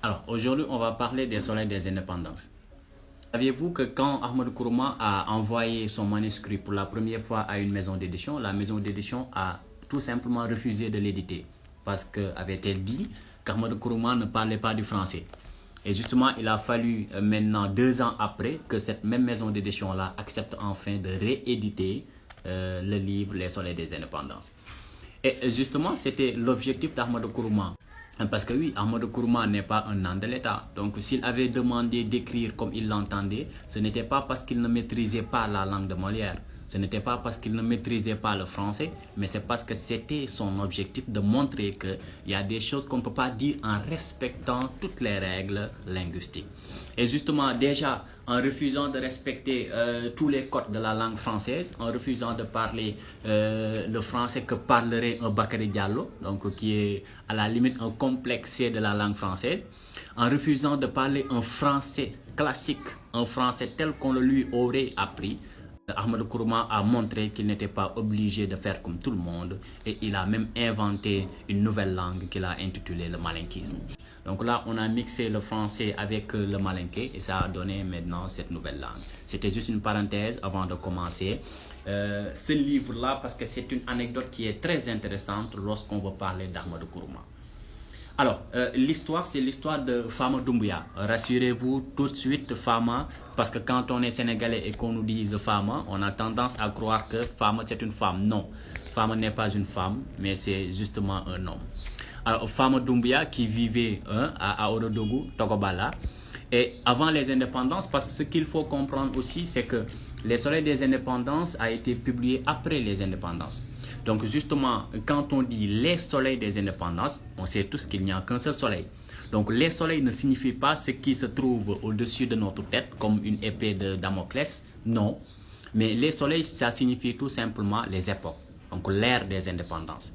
Alors, aujourd'hui, on va parler des soleils des indépendances. Saviez-vous que quand Ahmadou Kourouma a envoyé son manuscrit pour la première fois à une maison d'édition, la maison d'édition a tout simplement refusé de l'éditer parce qu'avait-elle dit qu'Ahmadou Kourouma ne parlait pas du français. Et justement, il a fallu maintenant 2 ans après que cette même maison d'édition-là accepte enfin de rééditer le livre Les soleils des indépendances. Et justement, c'était l'objectif d'Ahmadou Kourouma. Parce que oui, Ahmadou Kourouma n'est pas un homme de l'État. Donc s'il avait demandé d'écrire comme il l'entendait, ce n'était pas parce qu'il ne maîtrisait pas la langue de Molière. Ce n'était pas parce qu'il ne maîtrisait pas le français, mais c'est parce que c'était son objectif de montrer qu'il y a des choses qu'on ne peut pas dire en respectant toutes les règles linguistiques. Et justement, déjà, en refusant de respecter tous les codes de la langue française, en refusant de parler le français que parlerait un Bakary Diallo, donc qui est à la limite un complexé de la langue française, en refusant de parler un français classique, un français tel qu'on le lui aurait appris, Ahmadou Kourouma a montré qu'il n'était pas obligé de faire comme tout le monde et il a même inventé une nouvelle langue qu'il a intitulée le malinkisme. Donc là, on a mixé le français avec le malinké et ça a donné maintenant cette nouvelle langue. C'était juste une parenthèse avant de commencer ce livre-là parce que c'est une anecdote qui est très intéressante lorsqu'on veut parler d'Ahmadou Kourouma. Alors, l'histoire, c'est l'histoire de Fama Doumbouya. Rassurez-vous tout de suite, Fama, parce que quand on est sénégalais et qu'on nous dise Fama, on a tendance à croire que Fama c'est une femme. Non, Fama n'est pas une femme, mais c'est justement un homme. Alors, Fama Doumbouya qui vivait à Ourodougou, Togobala, et avant les indépendances, parce que ce qu'il faut comprendre aussi, c'est que Les soleils des indépendances a été publié après les indépendances. Donc justement, quand on dit les soleils des indépendances, on sait tous qu'il n'y a qu'un seul soleil. Donc les soleils ne signifient pas ce qui se trouve au-dessus de notre tête, comme une épée de Damoclès, non. Mais les soleils, ça signifie tout simplement les époques, donc l'ère des indépendances.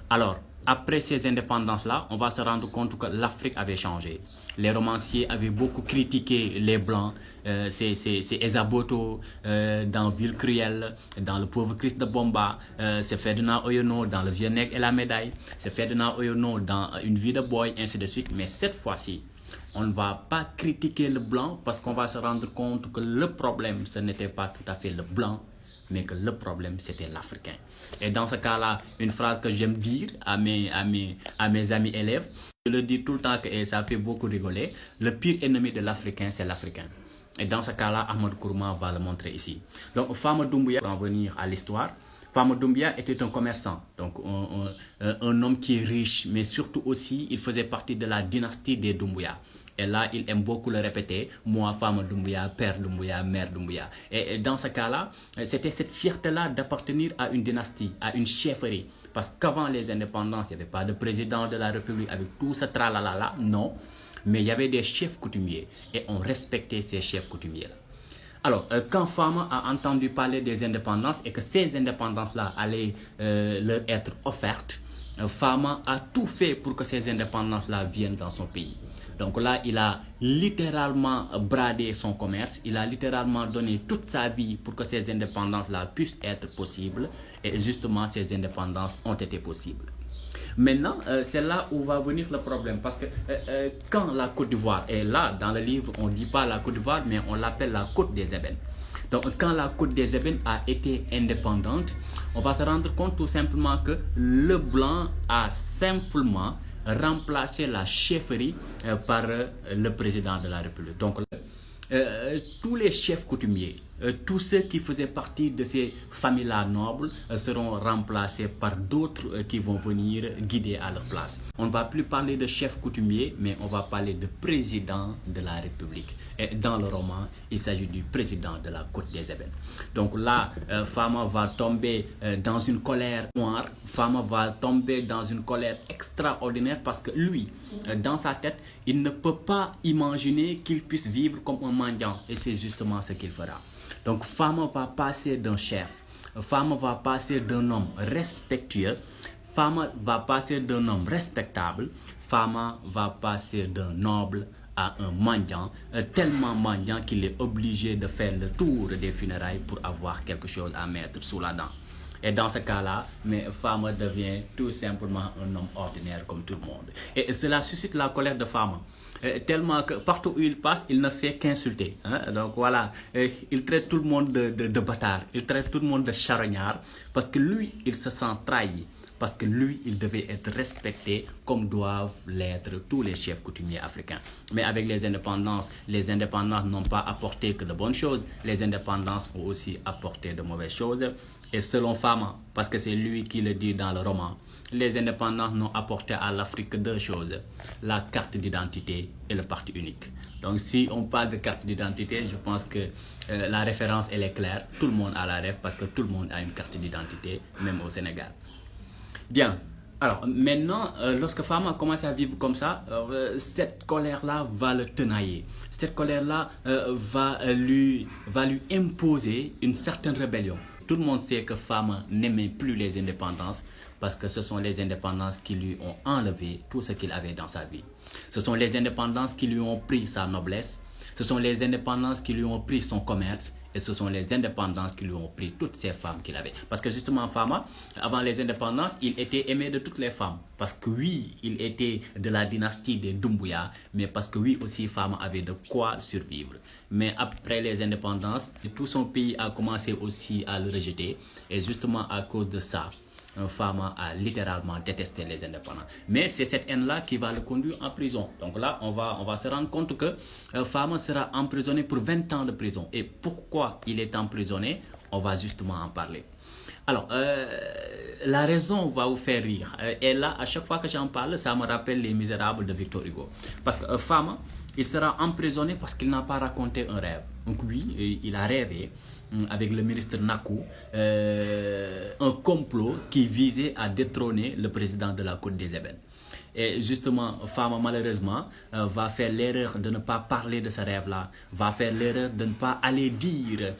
Alors, après ces indépendances-là, on va se rendre compte que l'Afrique avait changé. Les romanciers avaient beaucoup critiqué les Blancs, c'est Esaboto dans Ville Cruelle, dans Le Pauvre Christ de Bomba, c'est Ferdinand Oyono dans Le Vieux Nègre et la Médaille, c'est Ferdinand Oyono dans Une vie de boy, ainsi de suite. Mais cette fois-ci, on ne va pas critiquer le blanc parce qu'on va se rendre compte que le problème, ce n'était pas tout à fait le blanc, mais que le problème, c'était l'Africain. Et dans ce cas-là, une phrase que j'aime dire à mes amis élèves, je le dis tout le temps et ça fait beaucoup rigoler, le pire ennemi de l'Africain, c'est l'Africain. Et dans ce cas-là, Ahmadou Kourouma va le montrer ici. Donc, Fama Doumbouya, pour en venir à l'histoire, Fama Doumbouya était un commerçant, donc un homme qui est riche, mais surtout aussi, il faisait partie de la dynastie des Doumbouya. Et là, il aime beaucoup le répéter, moi, Fama Doumbouya, père Doumbouya, mère Doumbouya. Et dans ce cas-là, c'était cette fierté-là d'appartenir à une dynastie, à une chefferie. Parce qu'avant les indépendances, il n'y avait pas de président de la République avec tout ce tralala, non. Mais il y avait des chefs coutumiers et on respectait ces chefs coutumiers-là. Alors, quand Fama a entendu parler des indépendances et que ces indépendances-là allaient leur être offertes, Fama a tout fait pour que ces indépendances-là viennent dans son pays. Donc là, il a littéralement bradé son commerce, il a littéralement donné toute sa vie pour que ces indépendances-là puissent être possibles. Et justement, ces indépendances ont été possibles. Maintenant, c'est là où va venir le problème. Parce que quand la Côte d'Ivoire est là, dans le livre, on ne dit pas la Côte d'Ivoire, mais on l'appelle la Côte des Ébènes. Donc quand la Côte des Ébènes a été indépendante, on va se rendre compte tout simplement que le blanc a simplement remplacé la chefferie par le président de la République. Donc tous les chefs coutumiers, tous ceux qui faisaient partie de ces familles-là nobles seront remplacés par d'autres qui vont venir guider à leur place. On ne va plus parler de chef coutumier, mais on va parler de président de la République. Et dans le roman, il s'agit du président de la Côte des Ébènes. Donc là, Fama va tomber dans une colère noire. Fama va tomber dans une colère extraordinaire parce que lui, dans sa tête, il ne peut pas imaginer qu'il puisse vivre comme un mendiant. Et c'est justement ce qu'il fera. Donc Fama va passer d'un chef, Fama va passer d'un homme respectueux, Fama va passer d'un homme respectable, Fama va passer d'un noble à un mendiant, tellement mendiant qu'il est obligé de faire le tour des funérailles pour avoir quelque chose à mettre sous la dent. Et dans ce cas-là, Fama devient tout simplement un homme ordinaire comme tout le monde. Et cela suscite la colère de Fama. Tellement que partout où il passe, il ne fait qu'insulter. Hein? Donc voilà, il traite tout le monde de bâtard, il traite tout le monde de charognard, parce que lui, il se sent trahi. Parce que lui, il devait être respecté comme doivent l'être tous les chefs coutumiers africains. Mais avec les indépendances n'ont pas apporté que de bonnes choses. Les indépendances ont aussi apporté de mauvaises choses. Et selon Fama, parce que c'est lui qui le dit dans le roman, les indépendances n'ont apporté à l'Afrique que deux choses, la carte d'identité et le parti unique. Donc si on parle de carte d'identité, je pense que la référence elle est claire. Tout le monde a la ref parce que tout le monde a une carte d'identité, même au Sénégal. Bien. Alors maintenant, lorsque Fama commence à vivre comme ça, cette colère-là va le tenailler. Cette colère-là va lui imposer une certaine rébellion. Tout le monde sait que Fama n'aimait plus les indépendances parce que ce sont les indépendances qui lui ont enlevé tout ce qu'il avait dans sa vie. Ce sont les indépendances qui lui ont pris sa noblesse. Ce sont les indépendances qui lui ont pris son commerce. Et ce sont les indépendances qui lui ont pris toutes ces femmes qu'il avait. Parce que justement, Fama, avant les indépendances, il était aimé de toutes les femmes. Parce que oui, il était de la dynastie des Doumbouya, mais parce que oui aussi, Fama avait de quoi survivre. Mais après les indépendances, tout son pays a commencé aussi à le rejeter. Et justement à cause de ça, Fama a littéralement détesté les indépendants. Mais c'est cette haine-là qui va le conduire en prison. Donc là, on va se rendre compte que Fama sera emprisonné pour 20 ans de prison. Et pourquoi il est emprisonné? On va justement en parler. Alors, la raison va vous faire rire. Et là, à chaque fois que j'en parle, ça me rappelle Les Misérables de Victor Hugo. Parce que Fama, il sera emprisonné parce qu'il n'a pas raconté un rêve. Donc oui, il a rêvé avec le ministre Nakou un complot qui visait à détrôner le président de la Côte des Ébènes. Et justement, Fama malheureusement va faire l'erreur de ne pas parler de ce rêve-là, va faire l'erreur de ne pas aller dire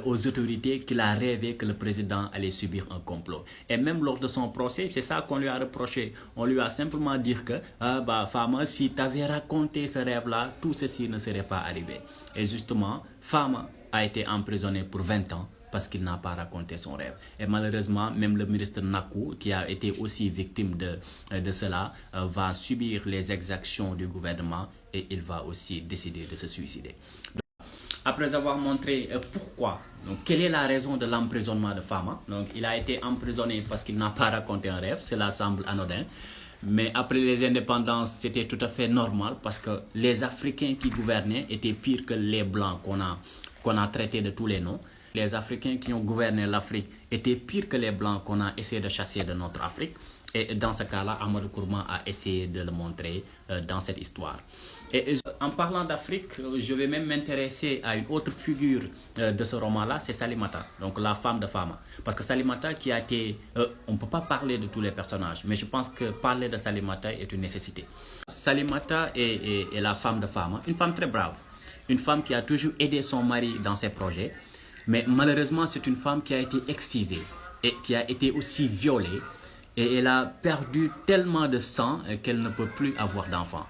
aux autorités qu'il a rêvé que le président allait subir un complot. Et même lors de son procès, c'est ça qu'on lui a reproché. On lui a simplement dit que Fama, si tu avais raconté ce rêve-là, tout ceci ne serait pas arrivé. Et justement, Fama a été emprisonné pour 20 ans parce qu'il n'a pas raconté son rêve. Et malheureusement, même le ministre Nakou, qui a été aussi victime de cela, va subir les exactions du gouvernement et il va aussi décider de se suicider. Donc, après avoir montré pourquoi, donc quelle est la raison de l'emprisonnement de Fama, donc il a été emprisonné parce qu'il n'a pas raconté un rêve, cela semble anodin. Mais après les indépendances, c'était tout à fait normal parce que les Africains qui gouvernaient étaient pires que les Blancs qu'on a traités de tous les noms. Les Africains qui ont gouverné l'Afrique étaient pires que les Blancs qu'on a essayé de chasser de notre Afrique. Et dans ce cas-là, Ahmadou Kourouma a essayé de le montrer dans cette histoire. Et en parlant d'Afrique, je vais même m'intéresser à une autre figure de ce roman-là, c'est Salimata, donc la femme de Fama. Parce que Salimata qui a été... on ne peut pas parler de tous les personnages, mais je pense que parler de Salimata est une nécessité. Salimata est la femme de Fama, une femme très brave, une femme qui a toujours aidé son mari dans ses projets. Mais malheureusement, c'est une femme qui a été excisée et qui a été aussi violée. Et elle a perdu tellement de sang qu'elle ne peut plus avoir d'enfants.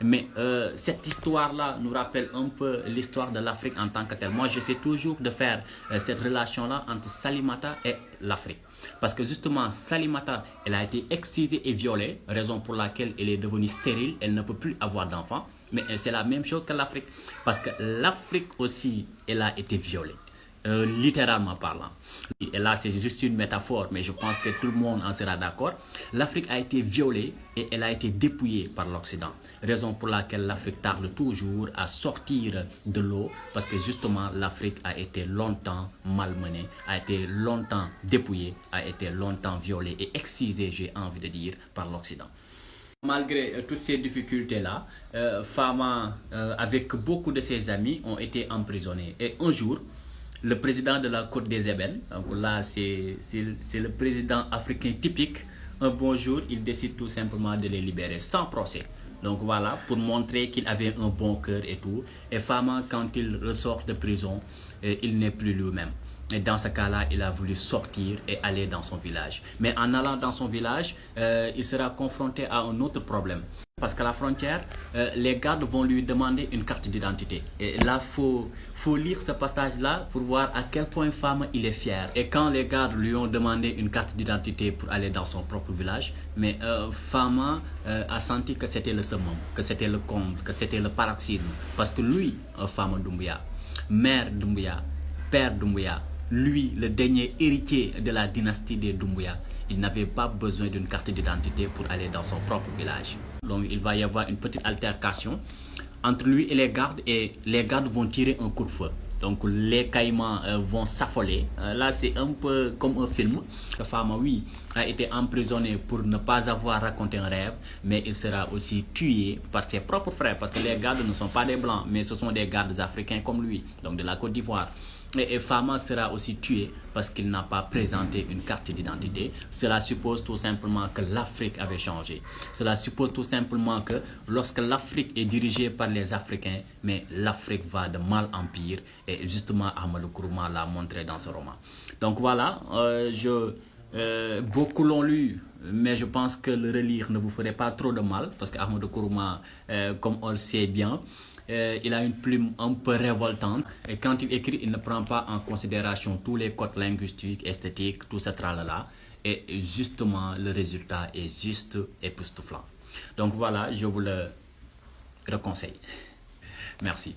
Mais cette histoire-là nous rappelle un peu l'histoire de l'Afrique en tant que telle. Moi, j'essaie toujours de faire cette relation-là entre Salimata et l'Afrique. Parce que justement, Salimata, elle a été excisée et violée, raison pour laquelle elle est devenue stérile, elle ne peut plus avoir d'enfants. Mais c'est la même chose que l'Afrique. Parce que l'Afrique aussi, elle a été violée. Littéralement parlant. Et là, c'est juste une métaphore, mais je pense que tout le monde en sera d'accord. L'Afrique a été violée et elle a été dépouillée par l'Occident. Raison pour laquelle l'Afrique tarde toujours à sortir de l'eau, parce que justement, l'Afrique a été longtemps malmenée, a été longtemps dépouillée, a été longtemps violée et excisée, j'ai envie de dire, par l'Occident. Malgré toutes ces difficultés-là, Fama, avec beaucoup de ses amis, ont été emprisonnés. Et un jour, le président de la Côte des Ébènes, donc là c'est le président africain typique, un bon jour il décide tout simplement de les libérer sans procès. Donc voilà, pour montrer qu'il avait un bon cœur et tout. Et Fama, quand il ressort de prison, il n'est plus lui-même. Et dans ce cas-là, il a voulu sortir et aller dans son village. Mais en allant dans son village, il sera confronté à un autre problème. Parce qu'à la frontière, les gardes vont lui demander une carte d'identité. Et là, faut lire ce passage-là pour voir à quel point Fama il est fier. Et quand les gardes lui ont demandé une carte d'identité pour aller dans son propre village, mais Fama a senti que c'était le summum, que c'était le comble, que c'était le paroxysme. Parce que lui, Fama Doumbouya, mère Doumbouya, père Doumbouya, lui, le dernier héritier de la dynastie des Doumbouya, il n'avait pas besoin d'une carte d'identité pour aller dans son propre village. Donc il va y avoir une petite altercation entre lui et les gardes vont tirer un coup de feu. Donc les caïmans vont s'affoler. Là c'est un peu comme un film. Fama, oui, a été emprisonné pour ne pas avoir raconté un rêve, mais il sera aussi tué par ses propres frères, parce que les gardes ne sont pas des blancs, mais ce sont des gardes africains comme lui, donc de la Côte d'Ivoire. Et Fama sera aussi tué parce qu'il n'a pas présenté une carte d'identité. Cela suppose tout simplement que l'Afrique avait changé. Cela suppose tout simplement que lorsque l'Afrique est dirigée par les Africains, mais l'Afrique va de mal en pire. Et justement, Ahmadou Kourouma l'a montré dans ce roman. Donc voilà, beaucoup l'ont lu, mais je pense que le relire ne vous ferait pas trop de mal, parce qu'Ahmadou Kourouma, comme on le sait bien, il a une plume un peu révoltante, et quand il écrit, il ne prend pas en considération tous les codes linguistiques, esthétiques, tout ce tralala, et justement le résultat est juste époustouflant. Donc voilà, je vous le conseille. Merci.